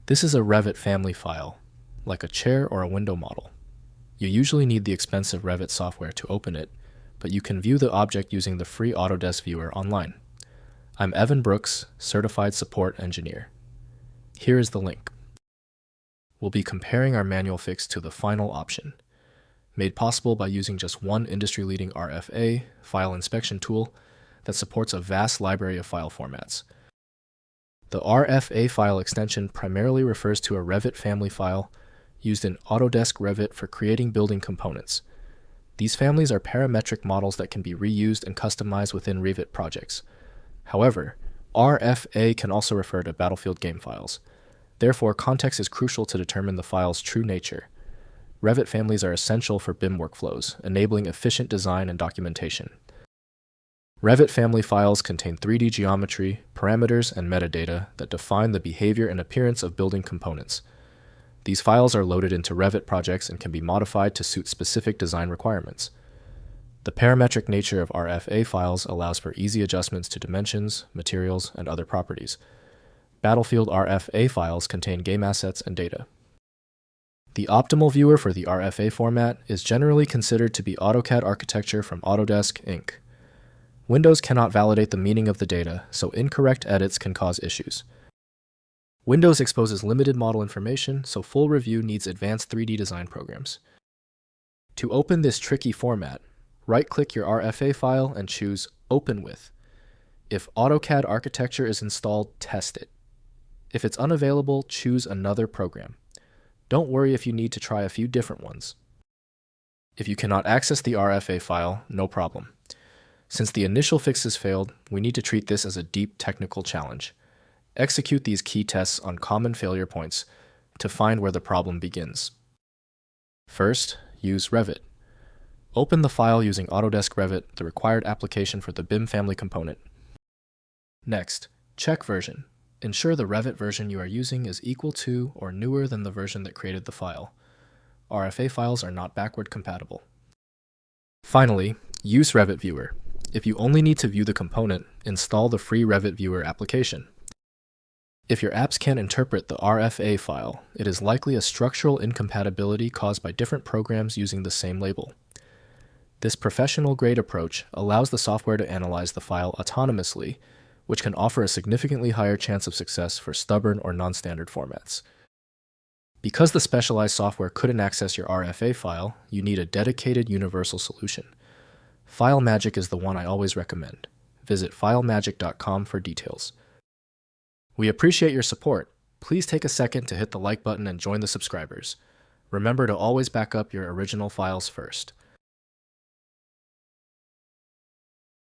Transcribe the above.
This is a Revit Family File, like a chair or a window model. You usually need the expensive Revit software to open it, but you can view the object using the free Autodesk Viewer online. I'm Evan Brooks, Certified Support Engineer. Here is the link. We'll be comparing our manual fix to the final option, made possible by using just one industry-leading RFA file inspection tool that supports a vast library of file formats. The RFA File Extension primarily refers to a Revit family file used in Autodesk Revit for creating building components. These families are parametric models that can be reused and customized within Revit projects. However, RFA can also refer to Battlefield game files. Therefore, context is crucial to determine the file's true nature. Revit families are essential for BIM workflows, enabling efficient design and documentation. Revit family files contain 3D geometry, parameters, and metadata that define the behavior and appearance of building components. These files are loaded into Revit projects and can be modified to suit specific design requirements. The parametric nature of RFA files allows for easy adjustments to dimensions, materials, and other properties. Battlefield RFA files contain game assets and data. The optimal viewer for the RFA format is generally considered to be AutoCAD architecture from Autodesk, Inc. Windows cannot validate the meaning of the data, so incorrect edits can cause issues. Windows exposes limited model information, so full review needs advanced 3D design programs. To open this tricky format, right-click your RFA file and choose Open With. If AutoCAD architecture is installed, test it. If it's unavailable, choose another program. Don't worry if you need to try a few different ones. If you cannot access the RFA file, no problem. Since the initial fixes failed, we need to treat this as a deep technical challenge. Execute these key tests on common failure points to find where the problem begins. First, use Revit. Open the file using Autodesk Revit, the required application for the BIM family component. Next, check version. Ensure the Revit version you are using is equal to or newer than the version that created the file. RFA files are not backward compatible. Finally, use Revit Viewer. If you only need to view the component, install the free Revit Viewer application. If your apps can't interpret the RFA file, it is likely a structural incompatibility caused by different programs using the same label. This professional-grade approach allows the software to analyze the file autonomously, which can offer a significantly higher chance of success for stubborn or non-standard formats. Because the specialized software couldn't access your RFA file, you need a dedicated universal solution. FileMagick is the one I always recommend. Visit filemagick.com for details. We appreciate your support. Please take a second to hit the like button and join the subscribers. Remember to always back up your original files first.